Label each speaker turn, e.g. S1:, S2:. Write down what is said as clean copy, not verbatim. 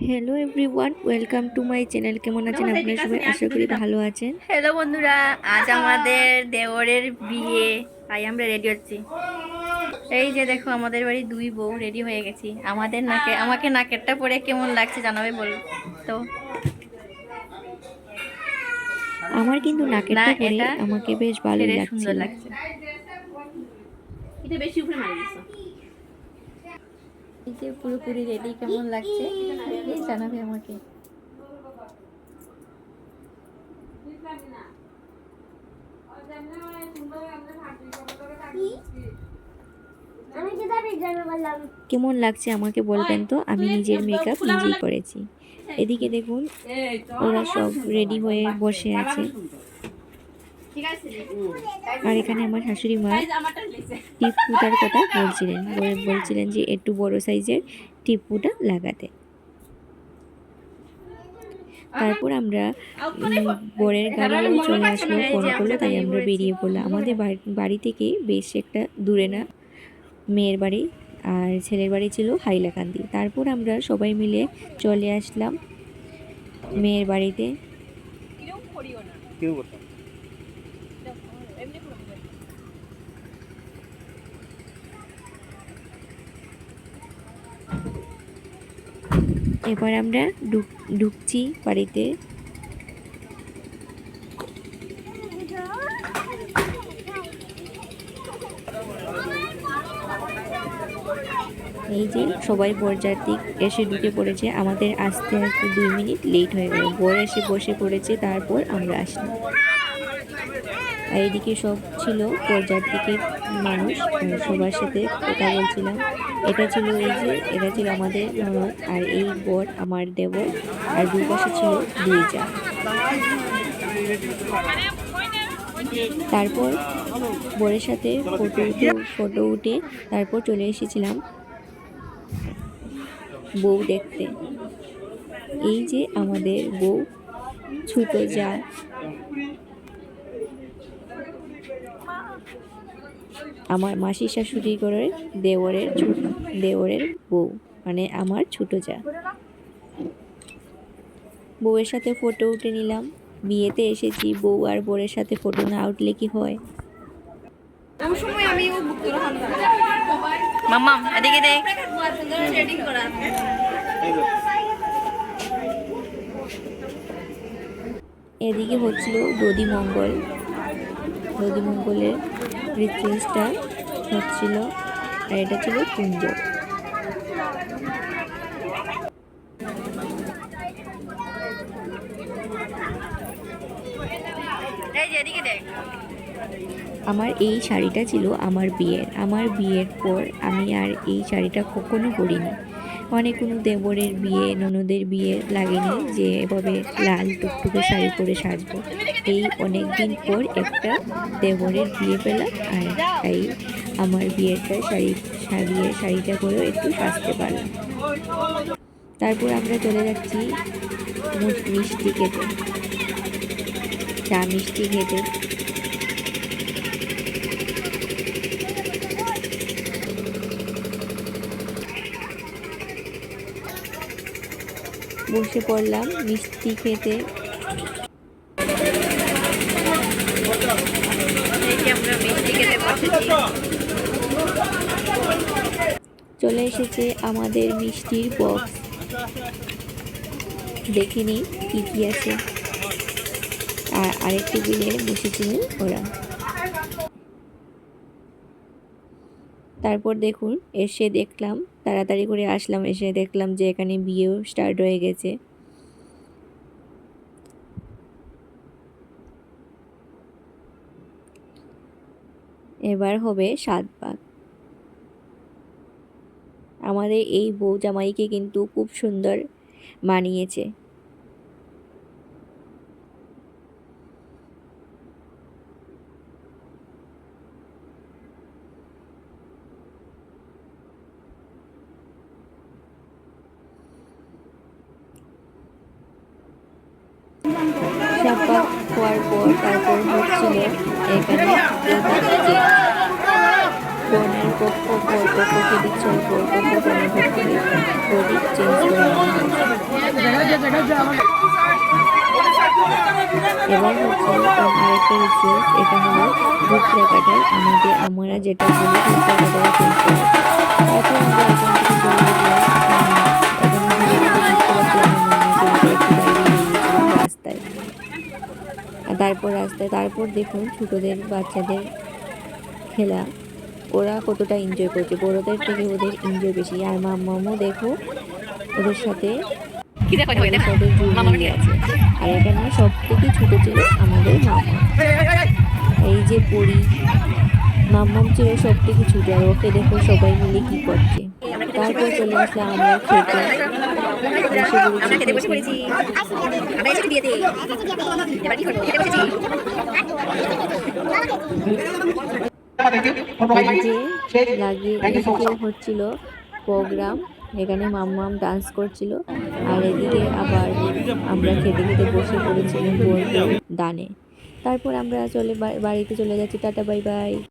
S1: Hello everyone, welcome to my channel. কেমন আছেন আপনারা সবাই? আশা করি ভালো আছেন।
S2: হ্যালো বন্ধুরা, আজ আমাদের দেওরের বিয়ে, তাই আমরা রেডি হচ্ছি। এই যে দেখো, আমাদের বাড়ি দুই বউ রেডি হয়ে গেছি। আমাকে নাকেরটা পরে কেমন লাগছে জানাবে বল তো।
S1: আমার কিন্তু
S2: না,
S1: নাকেরটা পরে
S2: এটা
S1: আমাকে বেশ ভালোই
S2: ছেড়ে সুন্দর
S1: লাগছিল।
S2: লাগছে। এটা বেশি উপরে মারি দিছো। এই যে পুরোপুরি রেডি, কেমন লাগছে প্লিজ জানাবে আমাকে।
S1: কেমন লাগছে আমাকে বলবেন তো। আমি নিজের মেকআপ নিজেই করেছি। এদিকে দেখুন, ওরা সব রেডি হয়ে বসে আছে। আর এখানে আমার শাশুড়ি মা টিপ ফুটার কথা বলছিলেন যে একটু বড় সাইজের টিপ ফুটা লাগাতে। তারপর আমরা বরের গাড়িও চলে আসলো, ফোন করলো, তাই আমরা বেরিয়ে পড়লাম। আমাদের বাড়ি থেকে বেশ একটা দূরে না মেয়ের বাড়ি, আর ছেলের বাড়ি ছিল হাইলাকান্দি। তারপর আমরা সবাই মিলে চলে আসলাম মেয়ের বাড়িতে। এবার আমরা ঢুকছি বাড়িতে। এই যে সবাই বরযাত্রী এসে ঢুকে পড়েছে। আমাদের আসতে আসতে 2 মিনিট লেট হয়ে গেল। বর এসে বসে পড়েছে, তারপর আমরা আসলাম। আর এইদিকে সব ছিল বরযাত্রীকে মানুষ, সবার সাথে কথা বলছিলাম। এটা ছিল আমাদের ননদ, আর এই বর আমার দেবর, আর দুই পাশে ছিল দুই জা। তারপর বরের সাথে ফটো উঠে তারপর চলে এসেছিলাম বউ দেখতে। এই যে আমাদের বউ, ছোট যা। আমার মাসির শাশুড়ি ঘরের দেওরের বউ, মানে আমার ছোট যা। বউয়ের সাথে ফটো উঠে নিলাম। বিয়েতে এসেছি, বউ আর বরের সাথে ফটো না উঠলে কি হয়।
S2: মাম্মাম এদিকে দেখ।
S1: এদিকে হচ্ছিল দধিমঙ্গলের রিচুয়ালসটা হচ্ছিল, আর এটা ছিল কুঞ্জ। আমার এই শাড়িটা ছিল আমার বিয়ের পর আমি আর এই শাড়িটা কখনো পরিনি। অনেক কোনো দেবরের বিয়ে, ননদের বিয়ে লাগেনি যে এভাবে লাল টুকটুকে শাড়ি পরে সাজবো। এই অনেক দিন পর একটা দেবরের বিয়ে পেলাম, আর তাই আমার বিয়েরটা শাড়িটা পরেও একটু সাজতে পারলাম। তারপর আমরা চলে যাচ্ছি মিষ্টি খেতে, চা মিষ্টি খেতে। বসে পড়লাম মিষ্টি খেতে। চলে এসেছে আমাদের মিষ্টির বক্স। দেখিনি কি কি আছে। আর আরেক টেবিলে বসেছিলেন ওরা। তারপর দেখুন, তাড়াতাড়ি করে আসলাম, এসে দেখলাম যে এখানে বিয়েও স্টার্ট হয়ে গেছে। এবার হবে 7 ভাগ। আমাদের এই বউ জামাইকে কিন্তু খুব সুন্দর মানিয়েছে। শাপাক হওয়ার পর তারপর হচ্ছিল এখানে বনের পক্ষ বরপক্ষকে দিচ্ছে, বরপক্ষ বনের পক্ষকে প্রদীপ চেঞ্জ করে নেওয়া হয়েছে। এবার হচ্ছে আরেকটা রিচুয়াল, এটা হলো ভুট্টা কাটার। আমরা যেটা বলি ভুট্টা কাটার শুনতে হবে। তারপর আমরা এখান থেকে চলে গেলাম এখানে ঘুরে ঘুরে দেখতে পাচ্ছি আমার মামাকে আমরা একটু বাইরে বেরিয়েছিলাম রাস্তায়। আর তারপর দেখুন ছোটদের বাচ্চাদের খেলা, ওরা কতটা এনজয় করছে, বড়দের থেকে ওদের এনজয় বেশি। আর মাম্মামও দেখো ওদের সাথে জড়িয়ে আছে। আর এখানে সব থেকে ছোট ছিল আমাদের মাম্মা, এই যে পরি মাম্মাম ছিল সব থেকে ছোট। আর ওকে দেখো সবাই মিলে কি করছে। তারপর চলে আসলাম আমরা খেতে, বসে পড়েছি এদিকে হচ্ছিল প্রোগ্রাম, এখানে মাম্মাম ডান্স করছিল। আর এদিকে আবার আমরা খেতে খেতে বসে পড়েছিলাম ডানে। তারপর আমরা বাড়িতে চলে যাচ্ছি। Tata bye bye.